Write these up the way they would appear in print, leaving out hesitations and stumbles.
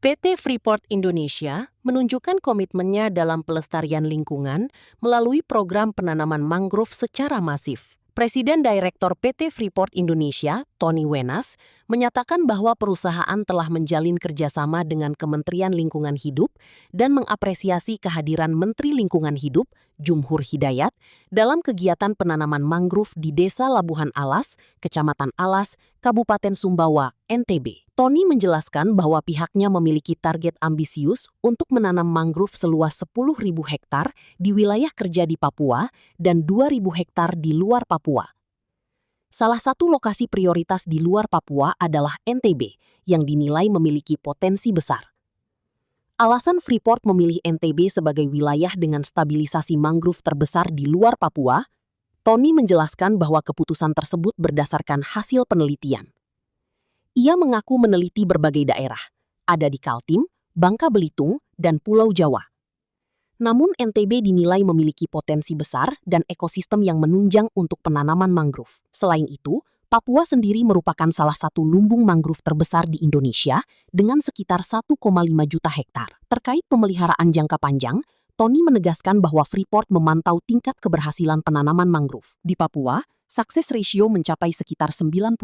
PT Freeport Indonesia menunjukkan komitmennya dalam pelestarian lingkungan melalui program penanaman mangrove secara masif. Presiden Direktur PT Freeport Indonesia, Tony Wenas, menyatakan bahwa perusahaan telah menjalin kerjasama dengan Kementerian Lingkungan Hidup dan mengapresiasi kehadiran Menteri Lingkungan Hidup, Jumhur Hidayat, dalam kegiatan penanaman mangrove di Desa Labuhan Alas, Kecamatan Alas, Kabupaten Sumbawa, NTB. Tony menjelaskan bahwa pihaknya memiliki target ambisius untuk menanam mangrove seluas 10.000 hektar di wilayah kerja di Papua dan 2.000 hektar di luar Papua. Salah satu lokasi prioritas di luar Papua adalah NTB, yang dinilai memiliki potensi besar. Alasan Freeport memilih NTB sebagai wilayah dengan stabilisasi mangrove terbesar di luar Papua, Tony menjelaskan bahwa keputusan tersebut berdasarkan hasil penelitian. Ia mengaku meneliti berbagai daerah, ada di Kaltim, Bangka Belitung, dan Pulau Jawa. Namun NTB dinilai memiliki potensi besar dan ekosistem yang menunjang untuk penanaman mangrove. Selain itu, Papua sendiri merupakan salah satu lumbung mangrove terbesar di Indonesia dengan sekitar 1,5 juta hektar. Terkait pemeliharaan jangka panjang, Tony menegaskan bahwa Freeport memantau tingkat keberhasilan penanaman mangrove. Di Papua, sukses ratio mencapai sekitar 90%.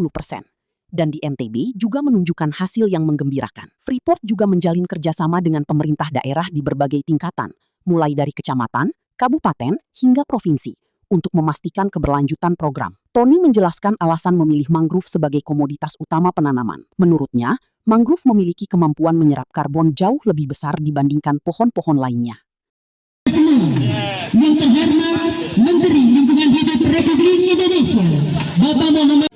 Dan di NTB juga menunjukkan hasil yang menggembirakan. Freeport juga menjalin kerjasama dengan pemerintah daerah di berbagai tingkatan, mulai dari kecamatan, kabupaten, hingga provinsi, untuk memastikan keberlanjutan program. Tony menjelaskan alasan memilih mangrove sebagai komoditas utama penanaman. Menurutnya, mangrove memiliki kemampuan menyerap karbon jauh lebih besar dibandingkan pohon-pohon lainnya. Yang terhormat Menteri Lingkungan Hidup Republik Indonesia, Bapak Muhammad.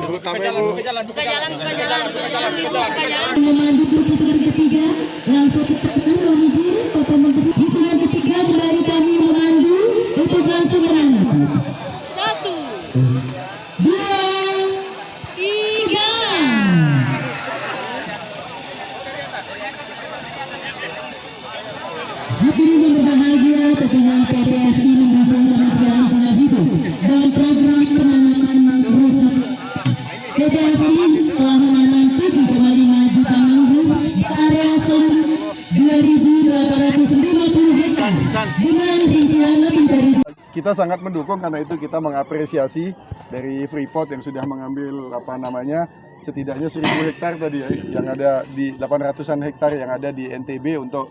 Buka jalan. Memandu putaran ketiga, langsung kita menuju Bapak Menteri. Putaran ketiga kembali kami memandu untuk langsung menanam. 1, 2, 3. Hadirin yang berbahagia, tentunya PDFI mendukung Kementerian Lingkungan Hidup dalam program penanaman mangrove. PDFI telah menanam 7,5 juta mangrove di area seluas 2.850 hektar dengan rincian lebih dari. Kita sangat mendukung, karena itu kita mengapresiasi dari Freeport yang sudah mengambil setidaknya 1.000 hektar tadi ya, yang ada di 800-an hektar yang ada di NTB untuk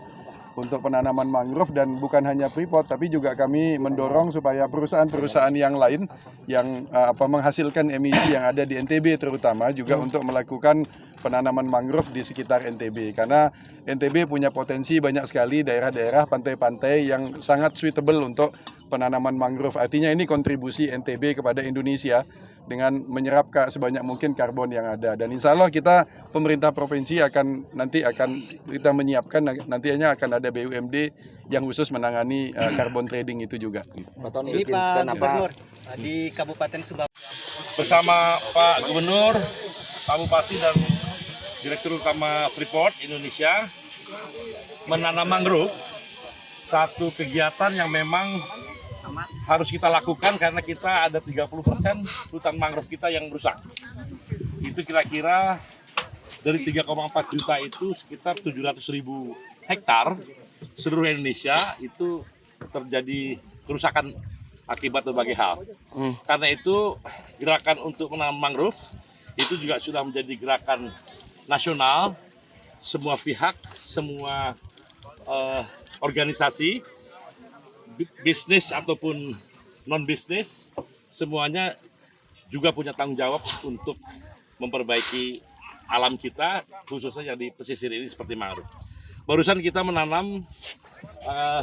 penanaman mangrove. Dan bukan hanya Freeport, tapi juga kami mendorong supaya perusahaan-perusahaan yang lain yang menghasilkan emisi yang ada di NTB terutama juga untuk melakukan penanaman mangrove di sekitar NTB, karena NTB punya potensi banyak sekali daerah-daerah pantai-pantai yang sangat suitable untuk penanaman mangrove. Artinya ini kontribusi NTB kepada Indonesia dengan menyerap sebanyak mungkin karbon yang ada. Dan insya Allah pemerintah provinsi nanti akan kita menyiapkan, nantinya akan ada BUMD yang khusus menangani carbon trading itu juga. Ini Pak Gubernur di Kabupaten Sumbawa bersama Pak Gubernur, Pak Bupati dan Direktur Utama Freeport Indonesia menanam mangrove, satu kegiatan yang memang harus kita lakukan karena kita ada 30% hutan mangrove kita yang rusak. Itu kira-kira dari 3,4 juta itu sekitar 700.000 hektar seluruh Indonesia itu terjadi kerusakan akibat berbagai hal. Karena itu gerakan untuk menanam mangrove itu juga sudah menjadi gerakan nasional. Semua pihak, semua organisasi, bisnis ataupun non-bisnis, semuanya juga punya tanggung jawab untuk memperbaiki alam kita, khususnya yang di pesisir ini seperti mangrove. Barusan kita menanam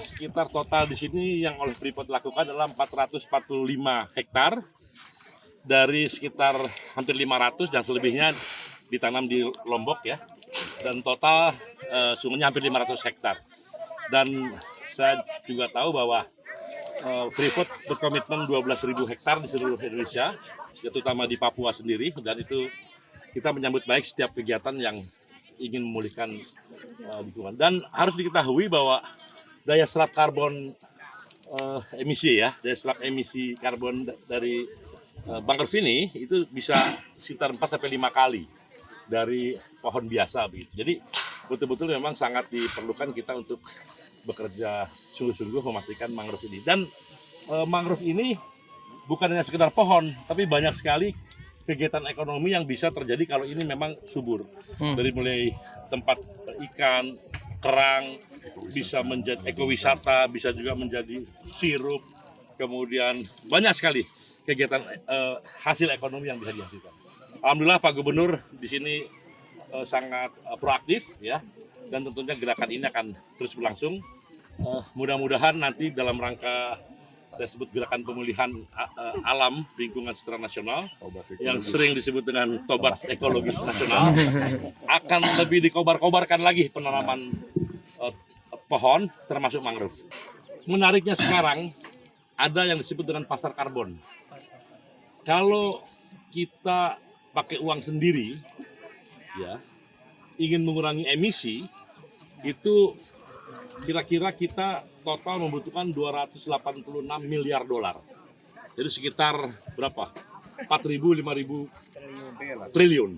sekitar total di sini yang oleh Freeport lakukan adalah 445 hektar dari sekitar hampir 500 dan selebihnya ditanam di Lombok ya. Dan total sungainya hampir 500 hektar. Dan saya juga tahu bahwa Freeport berkomitmen 12.000 hektar di seluruh Indonesia, terutama di Papua sendiri, dan itu kita menyambut baik setiap kegiatan yang ingin memulihkan lingkungan. Dan harus diketahui bahwa daya serap karbon daya serap emisi karbon dari mangrove ini itu bisa sekitar 4 sampai 5 kali dari pohon biasa begitu. Jadi betul-betul memang sangat diperlukan kita untuk bekerja sungguh-sungguh memastikan mangrove ini. Dan mangrove ini bukan hanya sekedar pohon, tapi banyak sekali kegiatan ekonomi yang bisa terjadi kalau ini memang subur. Dari mulai tempat ikan, kerang, bisa menjadi ekowisata, bisa juga menjadi sirup, kemudian banyak sekali kegiatan hasil ekonomi yang bisa dihasilkan. Alhamdulillah Pak Gubernur di sini sangat proaktif ya, dan tentunya gerakan ini akan terus berlangsung. Mudah-mudahan nanti dalam rangka saya sebut gerakan pemulihan alam lingkungan secara nasional yang sering disebut dengan tobat ekologis nasional akan lebih dikobar-kobarkan lagi penanaman pohon termasuk mangrove. Menariknya sekarang ada yang disebut dengan pasar karbon. Kalau kita pakai uang sendiri ya, ingin mengurangi emisi, itu kira-kira kita total membutuhkan 286 miliar dolar. Jadi sekitar berapa? 4.000, 5.000 triliun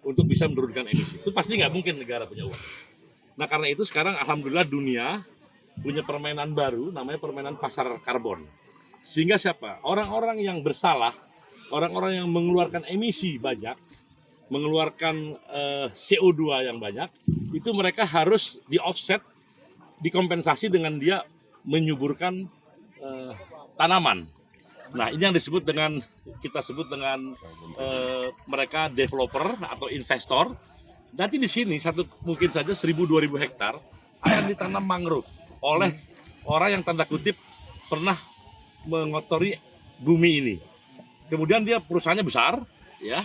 untuk bisa menurunkan emisi. Itu pasti nggak mungkin negara punya uang. Nah karena itu sekarang alhamdulillah dunia punya permainan baru namanya permainan pasar karbon. Sehingga siapa? Orang-orang yang bersalah, orang-orang yang mengeluarkan emisi banyak, mengeluarkan CO2 yang banyak, itu mereka harus di-offset, dikompensasi dengan dia menyuburkan tanaman. Nah ini yang disebut dengan, kita sebut dengan mereka developer atau investor. Nanti di sini mungkin saja 1.000-2.000 hektar akan ditanam mangrove oleh orang yang tanda kutip pernah mengotori bumi ini. Kemudian dia perusahaannya besar ya,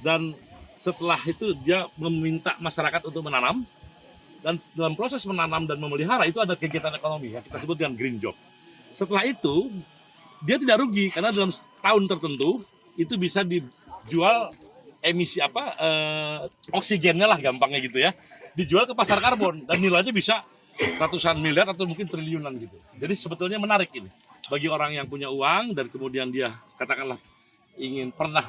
dan setelah itu dia meminta masyarakat untuk menanam. Dan dalam proses menanam dan memelihara itu ada kegiatan ekonomi yang kita sebut dengan green job. Setelah itu dia tidak rugi karena dalam tahun tertentu itu bisa dijual emisi oksigennya lah gampangnya gitu ya, dijual ke pasar karbon dan nilainya bisa ratusan miliar atau mungkin triliunan gitu. Jadi sebetulnya menarik ini bagi orang yang punya uang dan kemudian dia katakanlah ingin pernah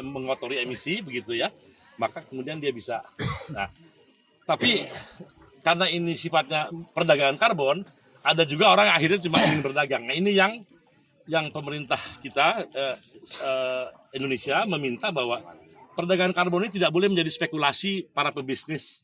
mengotori emisi begitu ya, maka kemudian dia bisa. Nah, tapi karena ini sifatnya perdagangan karbon, ada juga orang yang akhirnya cuma ingin berdagang. Nah ini yang pemerintah kita Indonesia meminta bahwa perdagangan karbon ini tidak boleh menjadi spekulasi para pebisnis